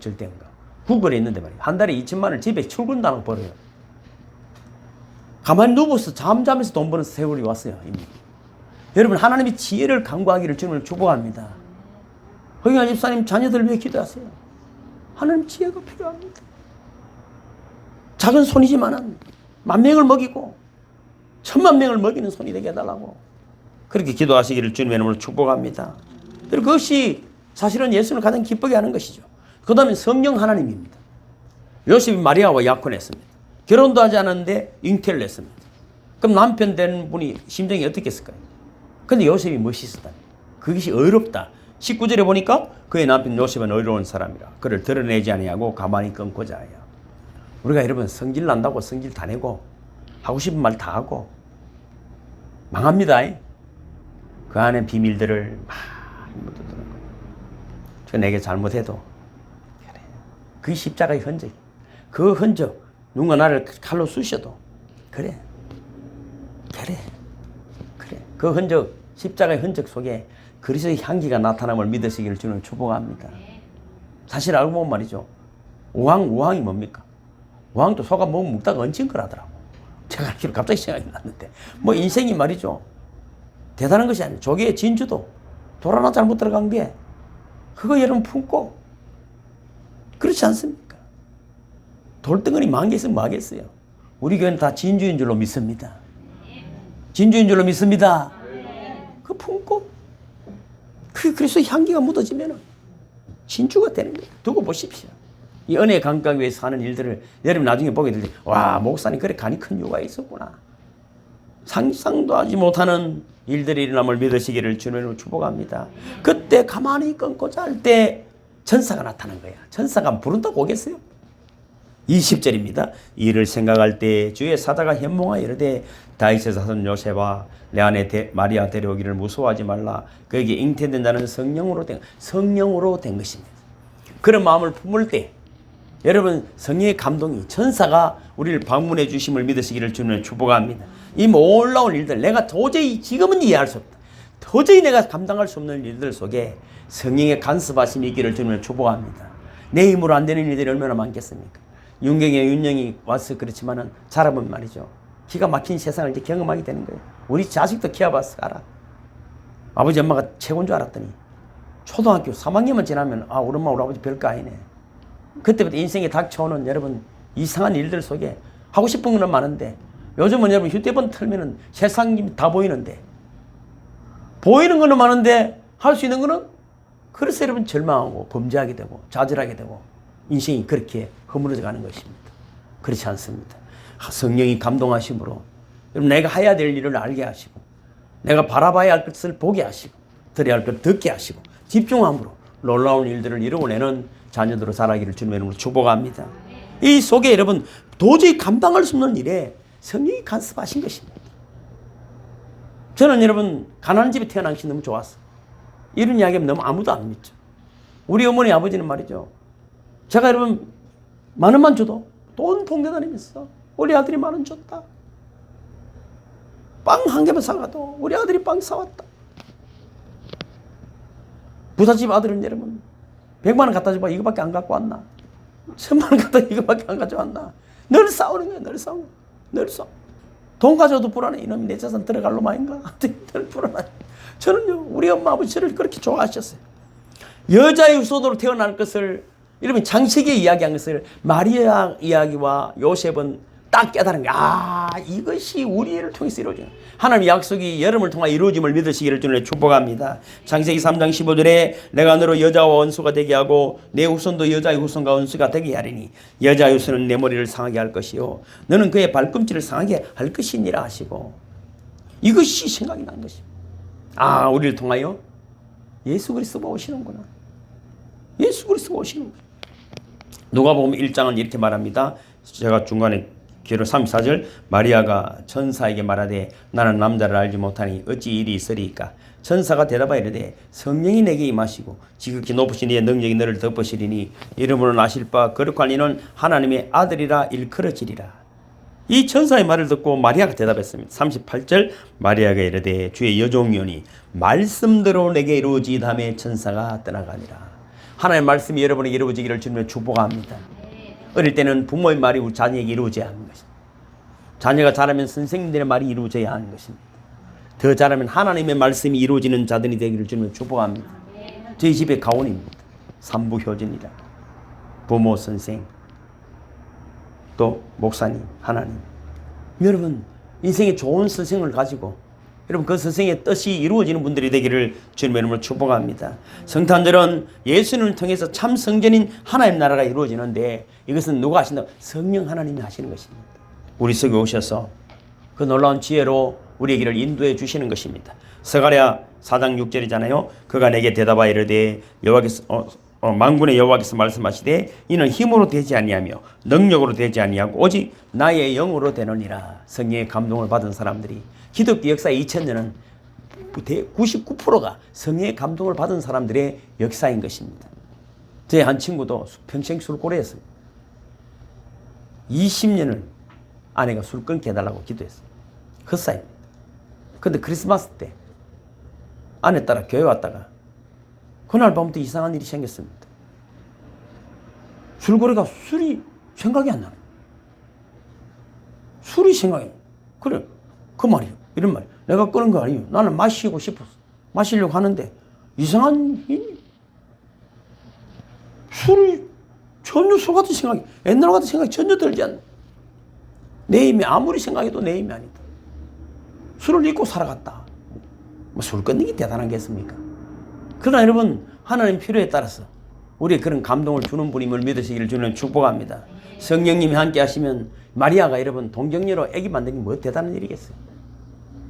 Speaker 7: 구글에 있는데 말이에요. 한 달에 2천만 원을 집에 출근당하고 벌어요. 가만히 누워서 잠자면서 돈 버는 세월이 왔어요. 이미. 여러분 하나님이 지혜를 간구하기를 주님을 축복합니다. 허경환 집사님 자녀들 위해 기도하세요. 하나님 지혜가 필요합니다. 작은 손이지만 10,000명을 먹이고 10,000,000명을 먹이는 손이 되게 해달라고 그렇게 기도하시기를 주님의 이름으로 축복합니다. 그리고 그것이 사실은 예수를 가장 기쁘게 하는 것이죠. 그 다음에 성령 하나님입니다. 요셉이 마리아와 약혼했습니다. 결혼도 하지 않았는데 잉태를 냈습니다. 그럼 남편 된 분이 심정이 어떻겠을까요? 근데 요셉이 멋있었다. 그것이 의롭다. 19절에 보니까 그의 남편 요셉은 의로운 사람이라 그를 드러내지 아니하고 가만히 끊고자 하여. 우리가 여러분 성질 난다고 성질 다 내고 하고 싶은 말 다 하고 망합니다. 그 안에 비밀들을 막 묻어두는 거예요. 저 내게 잘못해도 그래. 그 십자가의 흔적, 그 흔적 누군가 나를 칼로 쑤셔도 그래. 그 흔적, 십자가의 흔적 속에 그리스도의 향기가 나타남을 믿으시기를 주는 축복합니다. 사실 알고 보면 말이죠. 우왕이 뭡니까? 우왕도 소가 뭐 먹다가 얹힌 거라더라고. 제가 알기로 갑자기 생각이 났는데 뭐 인생이 말이죠. 대단한 것이 아니에요. 조개의 진주도 돌 하나 잘못 들어간 게 그거 여러분 품고 그렇지 않습니까? 돌덩어리 10,000개 있으면 뭐 하겠어요? 우리 교회는 다 진주인 줄로 믿습니다. 진주인 줄로 믿습니다. 그 품고 그 그리스도의 향기가 묻어지면 진주가 되는 거예요. 두고 보십시오. 이 은혜 감각 위에 사는 일들을 여러분 나중에 보게 될 때 와 목사님 그래 간이 큰 이유가 있었구나. 상상도 하지 못하는 일들이 일어남을 믿으시기를 주님으로 축복합니다. 그때 가만히 끊고자 할 때 전사가 나타난 거야. 전사가 부른다고 오겠어요? 20절입니다. 이를 생각할 때 주의 사자가 현몽하여 이르되 다윗의 자손 요셉아 내 안에 마리아 데려오기를 무서워하지 말라. 그에게 잉태된 자는 성령으로 된 것입니다. 그런 마음을 품을 때 여러분 성령의 감동이 천사가 우리를 방문해 주심을 믿으시기를 주님을 축복합니다. 이 놀라운 일들 내가 도저히 지금은 이해할 수 없다. 도저히 내가 감당할 수 없는 일들 속에 성령의 간섭하심이 있기를 주님을 축복합니다. 내 힘으로 안 되는 일들이 얼마나 많겠습니까? 윤경의 윤영이 와서 그렇지만은 자라면 말이죠. 기가 막힌 세상을 이제 경험하게 되는 거예요. 우리 자식도 키워봐서 알아. 아버지 엄마가 최고인 줄 알았더니 초등학교 3학년만 지나면 아 우리 엄마 우리 아버지 별거 아니네. 그때부터 인생에 닥쳐오는 여러분 이상한 일들 속에 하고 싶은 거는 많은데 요즘은 여러분 휴대폰 틀면은 세상이 다 보이는데 보이는 거는 많은데 할 수 있는 거는 그래서 여러분 절망하고 범죄하게 되고 좌절하게 되고 인생이 그렇게 허물어져 가는 것입니다. 그렇지 않습니다. 성령이 감동하심으로 여러분 내가 해야 될 일을 알게 하시고 내가 바라봐야 할 것을 보게 하시고 들어야 할 것을 듣게 하시고 집중함으로 놀라운 일들을 이루어내는 자녀들로 자라기를 주님의 이름으로 축복합니다. 이 속에 여러분 도저히 감당할 수 없는 일에 성령이 간섭하신 것입니다. 저는 여러분 가난한 집에 태어난 것이 너무 좋았어요. 이런 이야기하면 너무 아무도 안 믿죠. 우리 어머니 아버지는 말이죠. 제가 여러분 만 원만 줘도 돈 봉대 다니면서 우리 아들이 만 원 줬다. 빵 한 개만 사가도 우리 아들이 빵 사왔다. 부잣집 아들은 여러분 100만 원 갖다 줘봐 이거밖에 안 갖고 왔나? 1000만 원 갖다 이거밖에 안 가져왔나? 늘 싸우는 거야. 늘 싸우는 거야. 늘 싸워. 돈 가져도 불안해. 이놈이 내 재산 들어갈 놈 아닌가? 늘 불안해. 저는요 우리 엄마 아버지 저를 그렇게 좋아하셨어요. 여자의 후손으로 태어날 것을 여러분 창세기에 이야기한 것을 마리아 이야기와 요셉은 딱 깨달은 거야. 아 이것이 우리를 통해서 이루어지는 하나님의 약속이 여러분을 통하여 이루어짐을 믿으시기를 주님의 축복합니다. 창세기 3장 15절에 내가 너로 여자와 원수가 되게 하고 내 후손도 여자의 후손과 원수가 되게 하리니 여자의 후손은 내 머리를 상하게 할 것이요 너는 그의 발꿈치를 상하게 할 것이니라 하시고 이것이 생각이 난 것입니다. 아 우리를 통하여 예수 그리스도가 오시는구나. 예수 그리스도가 오시는구나. 누가복음 1장은 이렇게 말합니다. 제가 중간에 기록 34절 마리아가 천사에게 말하되 나는 남자를 알지 못하니 어찌 일이 있으리까. 천사가 대답하여 이르되 성령이 내게 임하시고 지극히 높으신 이의 능력이 너를 덮으시리니 이름으로 나실 바 거룩한 이는 하나님의 아들이라 일컬어지리라. 이 천사의 말을 듣고 마리아가 대답했습니다. 38절 마리아가 이르되 주의 여종이오니 말씀대로 내게 이루어지다며 천사가 떠나가니라. 하나님의 말씀이 여러분에게 이루어지기를 주님의 축복합니다. 어릴 때는 부모의 말이 우리 자녀에게 이루어져야 하는 것입니다. 자녀가 자라면 선생님들의 말이 이루어져야 하는 것입니다. 더 자라면 하나님의 말씀이 이루어지는 자들이 되기를 주님의 축복합니다. 저희 집의 가훈입니다. 삼부효진이라 부모, 선생, 또 목사님, 하나님. 여러분 인생에 좋은 선생을 가지고 여러분 그 선생의 뜻이 이루어지는 분들이 되기를 주님의 이름으로 축복합니다. 성탄절은 예수님을 통해서 참 성전인 하나님 나라가 이루어지는데 이것은 누가 하신다고? 성령 하나님이 하시는 것입니다. 우리 속에 오셔서 그 놀라운 지혜로 우리에게를 인도해 주시는 것입니다. 스가랴 4장 6절이잖아요. 그가 내게 대답하여 이르되 여호와께서 만군의 여호와께서 말씀하시되 이는 힘으로 되지 아니하며 능력으로 되지 아니하고 오직 나의 영으로 되느니라. 성령의 감동을 받은 사람들이 기독교 역사 2000년은 99%가 성령의 감동을 받은 사람들의 역사인 것입니다. 제 한 친구도 평생 술고래였습니다. 20년을 아내가 술 끊게 해달라고 기도했어요. 헛사입니다. 그런데 크리스마스 때 아내 따라 교회 왔다가 그날 밤부터 이상한 일이 생겼습니다. 술고래가 술이 생각이 안 나요. 술이 생각이 안 나요. 그래, 그 말이요. 이런 말. 내가 끊은 거 아니에요. 나는 마시고 싶었어. 마시려고 하는데 이상한 힘이. 술이 전혀 술 같은 생각이, 옛날 같은 생각이 전혀 들지 않는. 내 힘이 아무리 생각해도 내 힘이 아니다. 술을 잊고 살아갔다. 뭐 술 끊는 게 대단한 겠습니까? 그러나 여러분 하나님 필요에 따라서 우리의 그런 감동을 주는 분임을 믿으시기를 주는 축복합니다. 성령님이 함께 하시면 마리아가 여러분 동정녀로 아기 만드는 게 뭐 대단한 일이겠어요?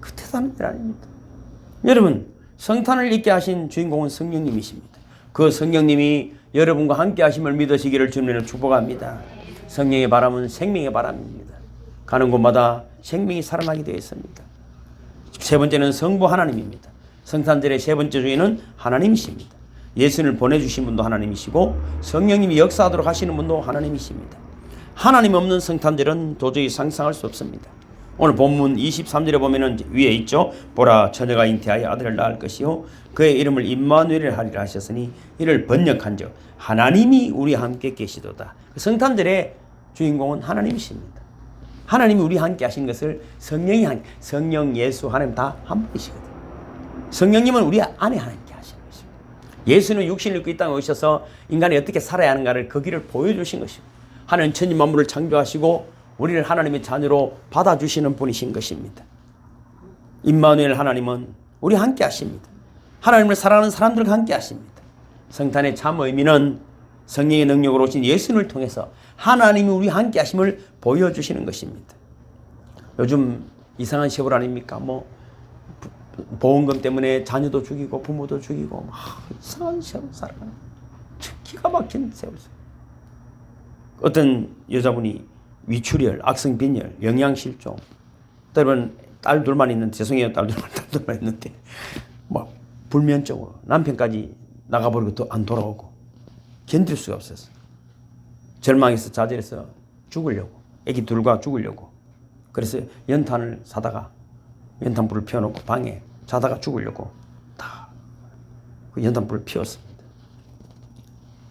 Speaker 7: 그 대단한 일 아닙니다. 여러분 성탄을 잊게 하신 주인공은 성령님이십니다. 그 성령님이 여러분과 함께 하심을 믿으시기를 주님을 축복합니다. 성령의 바람은 생명의 바람입니다. 가는 곳마다 생명이 살아나게 되어 있습니다. 세 번째는 성부 하나님입니다. 성탄절의 세 번째 주인은 하나님이십니다. 예수님을 보내주신 분도 하나님이시고 성령님이 역사하도록 하시는 분도 하나님이십니다. 하나님 없는 성탄절은 도저히 상상할 수 없습니다. 오늘 본문 23절에 보면은 위에 있죠. 보라 처녀가 잉태하여 아들을 낳을 것이요 그의 이름을 임마누엘을 하리라 하셨으니 이를 번역한즉 하나님이 우리와 함께 계시도다. 성탄절의 주인공은 하나님이십니다. 하나님이 우리와 함께 하신 것을 성령 예수 하나님 다 한 분이시거든요. 성령님은 우리 안에 하나님께 하시는 것입니다. 예수는 육신을 입고 이 땅에 오셔서 인간이 어떻게 살아야 하는가를 그 길을 보여주신 것입니다. 하나님 천지 만물을 창조하시고 우리를 하나님의 자녀로 받아주시는 분이신 것입니다. 임마누엘 하나님은 우리와 함께 하십니다. 하나님을 사랑하는 사람들과 함께 하십니다. 성탄의 참 의미는 성령의 능력으로 오신 예수님을 통해서 하나님이 우리와 함께 하심을 보여주시는 것입니다. 요즘 이상한 세월 아닙니까? 보험금 때문에 자녀도 죽이고 부모도 죽이고 이상한 세월 살아가는 기가 막힌 세월. 어떤 여자분이 위출혈, 악성빈혈, 영양실종, 때로는 딸 둘만 있는데 죄송해요 딸 둘만 있는데 불면증으로 남편까지 나가버리고 또 안 돌아오고 견딜 수가 없었어. 절망해서 좌절해서 죽으려고 애기 둘과 죽으려고 그래서 연탄을 사다가 연탄불을 피워놓고 방에 자다가 죽으려고 다 그 연탄불을 피웠습니다.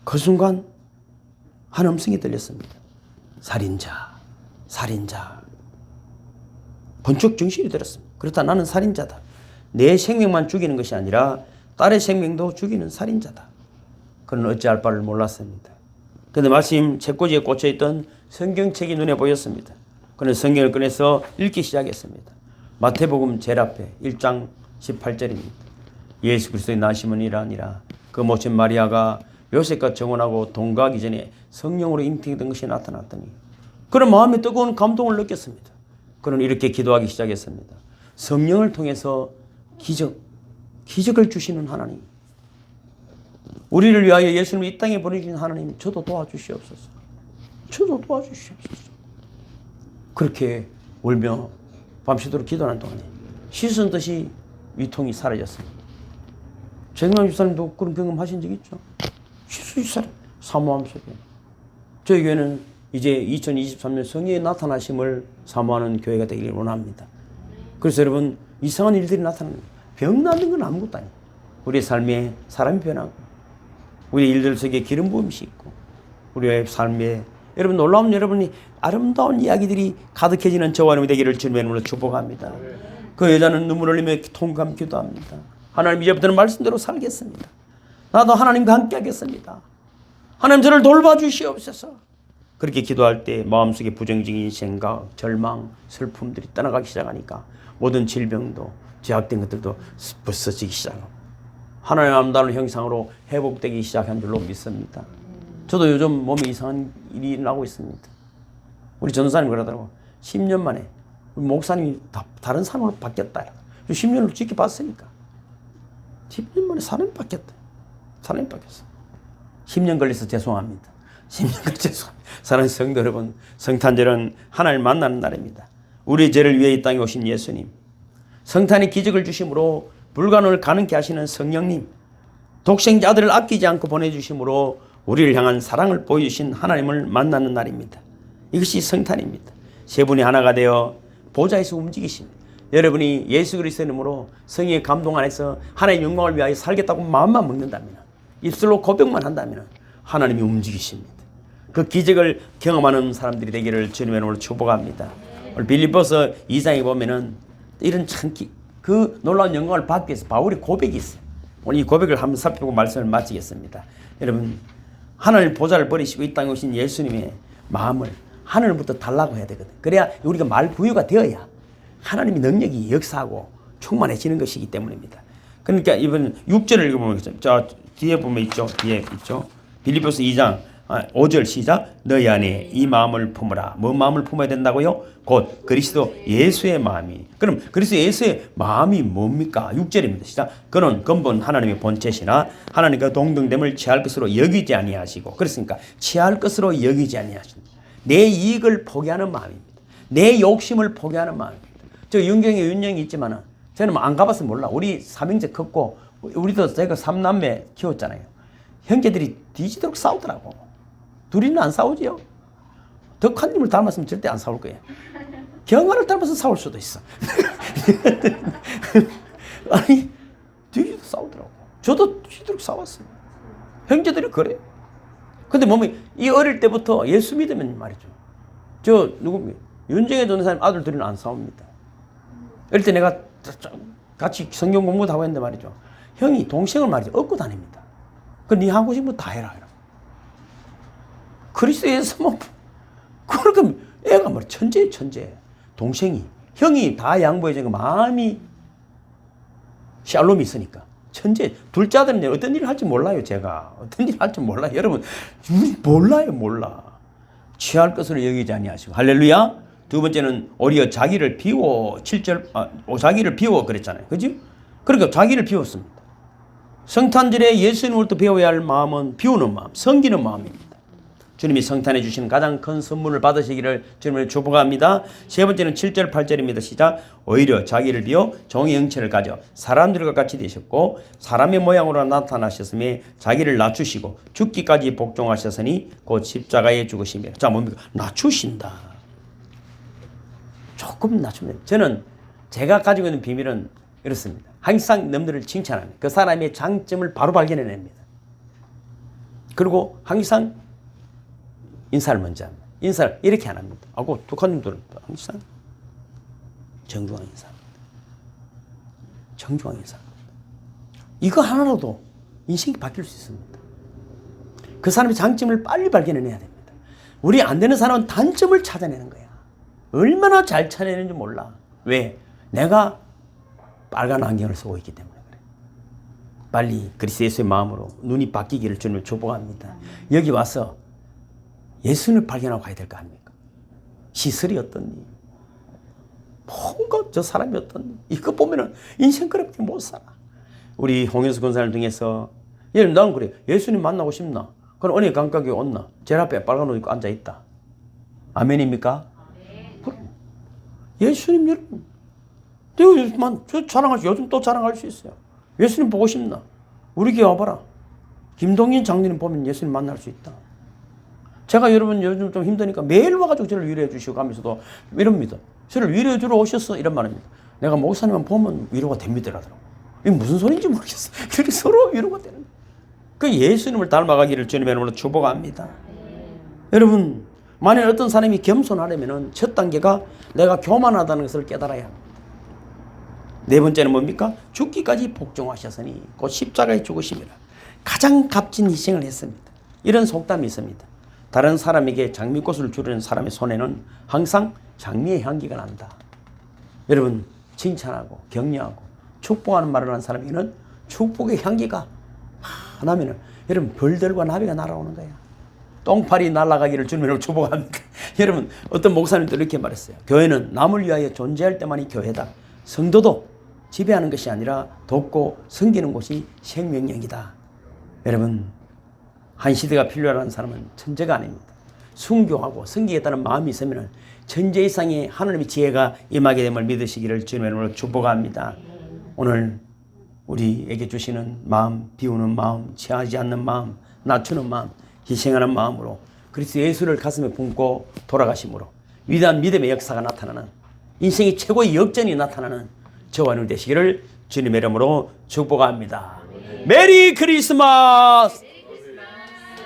Speaker 7: 그 순간 한 음성이 들렸습니다. 살인자. 번쩍 정신이 들었습니다. 그렇다 나는 살인자다. 내 생명만 죽이는 것이 아니라 딸의 생명도 죽이는 살인자다. 그는 어찌할 바를 몰랐습니다. 그런데 마침 책꽂이에 꽂혀있던 성경책이 눈에 보였습니다. 그는 성경을 꺼내서 읽기 시작했습니다. 마태복음 제일 앞에 1장 18절입니다. 예수 그리스도의 나심은 이러하니라. 그 모친 마리아가 요셉과 정혼하고 동거하기 전에 성령으로 잉태된 것이 나타났더니 그런 마음에 뜨거운 감동을 느꼈습니다. 그는 이렇게 기도하기 시작했습니다. 성령을 통해서 기적을 주시는 하나님, 우리를 위하여 예수님을 이 땅에 보내주신 하나님, 저도 도와주시옵소서. 그렇게 울며 밤새도록 기도하는 동안에 씻은 듯이 위통이 사라졌습니다. 최경남 집사님도 그런 경험하신 적 있죠? 씻은 사모함 속에. 저희 교회는 이제 2023년 성령의 나타나심을 사모하는 교회가 되기를 원합니다. 그래서 여러분 이상한 일들이 나타나는 거예요. 병 나는 건 아무것도 아니에요. 우리의 삶에 사람이 변하고 우리의 일들 속에 기름 부음이 있고 우리의 삶에 여러분 놀라운 여러분이 아름다운 이야기들이 가득해지는 저와 여러분이 되기를 주님의 이름으로 축복합니다. 그 여자는 눈물을 흘리며 통감 기도합니다. 하나님 이제부터는 말씀대로 살겠습니다. 나도 하나님과 함께 하겠습니다. 하나님 저를 돌봐주시옵소서. 그렇게 기도할 때 마음속에 부정적인 생각, 절망, 슬픔들이 떠나가기 시작하니까 모든 질병도 제약된 것들도 벗어지기 시작하고 하나님 아름다운 형상으로 회복되기 시작한 줄로 믿습니다. 저도 요즘 몸에 이상한 일이 일어나고 있습니다. 우리 전도사님 그러더라고. 10년 만에 우리 목사님이 다른 사람으로 바뀌었다. 10년을 지켜봤으니까 10년 만에 사람이 바뀌었다. 사람이 바뀌었어. 10년 걸려서 죄송합니다. 10년 걸려서 죄송합니다. 사랑하는 성도 여러분, 성탄절은 하나님을 만나는 날입니다. 우리의 죄를 위해 이 땅에 오신 예수님, 성탄의 기적을 주심으로 불가능을 가능케 하시는 성령님, 독생자 아들을 아끼지 않고 보내주심으로 우리를 향한 사랑을 보여주신 하나님을 만나는 날입니다. 이것이 성탄입니다. 세 분이 하나가 되어 보좌에서 움직이십니다. 여러분이 예수 그리스도의 이름으로 성령의 감동 안에서 하나님의 영광을 위하여 살겠다고 마음만 먹는다면, 입술로 고백만 한다면 하나님이 움직이십니다. 그 기적을 경험하는 사람들이 되기를 주님의 이름으로 축복합니다. 오늘 빌립보서 2장에 보면은 이런 참 그 놀라운 영광을 받기 위해서 바울의 고백이 있어요. 오늘 이 고백을 한번 살펴보고 말씀을 마치겠습니다. 여러분, 하늘 보좌를 버리시고 이 땅에 오신 예수님의 마음을 하늘부터 달라고 해야 되거든. 그래야 우리가 말 부유가 되어야 하나님의 능력이 역사하고 충만해지는 것이기 때문입니다. 그러니까 이번 6절을 읽어보면 자 뒤에 보면 있죠. 뒤에 있죠. 빌립보서 2장 5절 시작. 너희 안에 이 마음을 품으라. 뭔 마음을 품어야 된다고요? 곧 그리스도 예수의 마음이. 그럼 그리스도 예수의 마음이 뭡니까? 6절입니다. 시작. 그는 근본 하나님의 본체시나 하나님과 동등됨을 취할 것으로 여기지 아니하시고. 그렇습니까? 취할 것으로 여기지 아니하십니다. 내 이익을 포기하는 마음입니다. 내 욕심을 포기하는 마음입니다. 저 윤경에 윤영이 있지만은 저는 안 가봐서 몰라. 우리 삼형제 컸고 우리도 제가 3남매 키웠잖아요. 형제들이 뒤지도록 싸우더라고. 둘이는 안 싸우지요. 덕환님을 닮았으면 절대 안 싸울 거예요. 경화를 닮아서 싸울 수도 있어. 아니 뒤지도 싸우더라고. 저도 뒤지도록 싸웠어요. 형제들이 그래. 근데 몸이 이 어릴 때부터 예수 믿으면 말이죠. 저 누구 윤정혜 전사님 아들들은 안 싸웁니다. 어릴 때 내가 같이 성경 공부도 하고 했는데 말이죠. 형이 동생을 말이죠. 업고 다닙니다. 네 하고 싶은 거 다 해라. 그리스도에서 뭐 그러니까 애가 뭐 천재예요, 천재. 동생이 형이 다 양보해 주니까 마음이 샬롬이 있으니까 천재. 둘째 아들은 어떤 일을 할지 몰라요. 제가 어떤 일을 할지 몰라요. 여러분 몰라요. 몰라. 취할 것으로 여기지 아니하시고 할렐루야. 두 번째는 오히려 자기를 비워 7절 자기를 비워 그랬잖아요. 그죠? 그러니까 자기를 비웠습니다. 성탄절에 예수님으로부터 배워야 할 마음은 비우는 마음, 섬기는 마음입니다. 주님이 성탄해 주시는 가장 큰 선물을 받으시기를 주님을 축복합니다. 세 번째는 7절 8절입니다. 시작. 오히려 자기를 비워 종의 형체를 가져 사람들과 같이 되셨고 사람의 모양으로 나타나셨으며 자기를 낮추시고 죽기까지 복종하셨으니 곧 십자가에 죽으시며. 자, 뭡니까? 낮추신다. 조금 낮추면. 저는 제가 가지고 있는 비밀은 이렇습니다. 항상 남들을 칭찬합니다. 그 사람의 장점을 바로 발견해냅니다. 그리고 항상 인사를 먼저 합니다. 인사를 이렇게 안 합니다. 하고 독한님들은 항상 정중한 인사합니다. 정중한 인사합니다. 이거 하나로도 인생이 바뀔 수 있습니다. 그 사람의 장점을 빨리 발견해내야 됩니다. 우리 안 되는 사람은 단점을 찾아내는 거야. 얼마나 잘 찾아내는지 몰라. 왜? 내가 빨간 안경을 쓰고 있기 때문에 그래. 빨리 그리스도 예수의 마음으로 눈이 바뀌기를 주님을 축복합니다. 여기 와서 예수님을 발견하고 가야 될 거 아닙니까? 시설이 어떻니? 뭔가 저 사람이 어떻니? 이거 보면은 인생 그렇게 못 살아. 우리 홍현수 권사를 통해서 나는 그래. 예수님 만나고 싶나? 그럼 어느 감각에 온나? 제일 앞에 빨간 옷 입고 앉아있다. 아멘입니까? 그럼 예수님 여러분 내가 저 자랑할 수, 요즘 또 자랑할 수 있어요. 예수님 보고 싶나? 우리 교회 와봐라. 김동인 장로님 보면 예수님 만날 수 있다. 제가 여러분 요즘 좀 힘드니까 매일 와가지고 저를 위로해 주시고 하면서도 이럽니다. 저를 위로해 주러 오셨어. 이런 말입니다. 내가 목사님만 보면 위로가 됩니다라더라고. 이게 무슨 소리인지 모르겠어. 그렇게 서로 위로가 되는 거예요. 그 예수님을 닮아가기를 주님의 이름으로 축복합니다. 여러분, 만약 어떤 사람이 겸손하려면 첫 단계가 내가 교만하다는 것을 깨달아야 합니다. 네 번째는 뭡니까? 죽기까지 복종하셨으니 곧 십자가에 죽으심이라. 가장 값진 희생을 했습니다. 이런 속담이 있습니다. 다른 사람에게 장미꽃을 주려는 사람의 손에는 항상 장미의 향기가 난다. 여러분, 칭찬하고 격려하고 축복하는 말을 하는 사람에게는 축복의 향기가 나면은 여러분 벌들과 나비가 날아오는 거야. 똥파리 날아가기를 주님으로 축복합니다. 여러분, 어떤 목사님도 이렇게 말했어요. 교회는 남을 위하여 존재할 때만이 교회다. 성도도 지배하는 것이 아니라 돕고 섬기는 곳이 생명력이다. 여러분, 한 시대가 필요한 사람은 천재가 아닙니다. 순교하고 섬기겠다는 마음이 있으면 천재 이상의 하나님의 지혜가 임하게 됨을 믿으시기를 주님의 이름으로 축복합니다. 오늘 우리에게 주시는 마음, 비우는 마음, 취하지 않는 마음, 낮추는 마음, 희생하는 마음으로 그리스도 예수를 가슴에 품고 돌아가심으로 위대한 믿음의 역사가 나타나는, 인생의 최고의 역전이 나타나는 저와 여러분 되시기를 주님의 이름으로 축복합니다. 메리 크리스마스!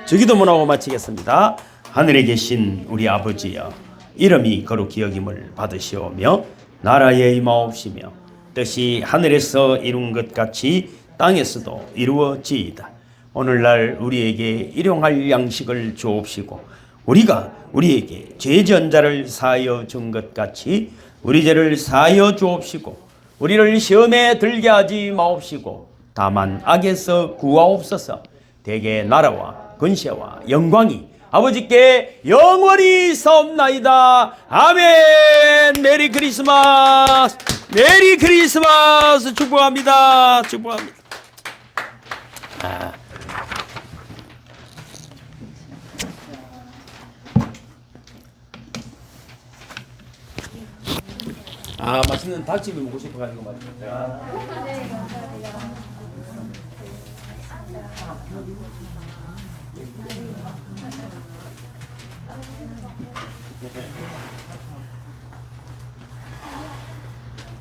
Speaker 7: 주기도문하고 마치겠습니다. 하늘에 계신 우리 아버지여, 이름이 거룩히 여김을 받으시오며 나라의 임하옵시며 뜻이 하늘에서 이룬 것 같이 땅에서도 이루어지이다. 오늘날 우리에게 일용할 양식을 주옵시고 우리가 우리에게 죄지은 자를 사하여 준 것 같이 우리 죄를 사하여 주옵시고 우리를 시험에 들게 하지 마옵시고 다만 악에서 구하옵소서. 대개 나라와 권세와 영광이 아버지께 영원히 사옵나이다. 아멘. 메리 크리스마스. 메리 크리스마스. 축복합니다. 축복합니다. 맛있는 닭집이 먹고 싶어가지고 말이야.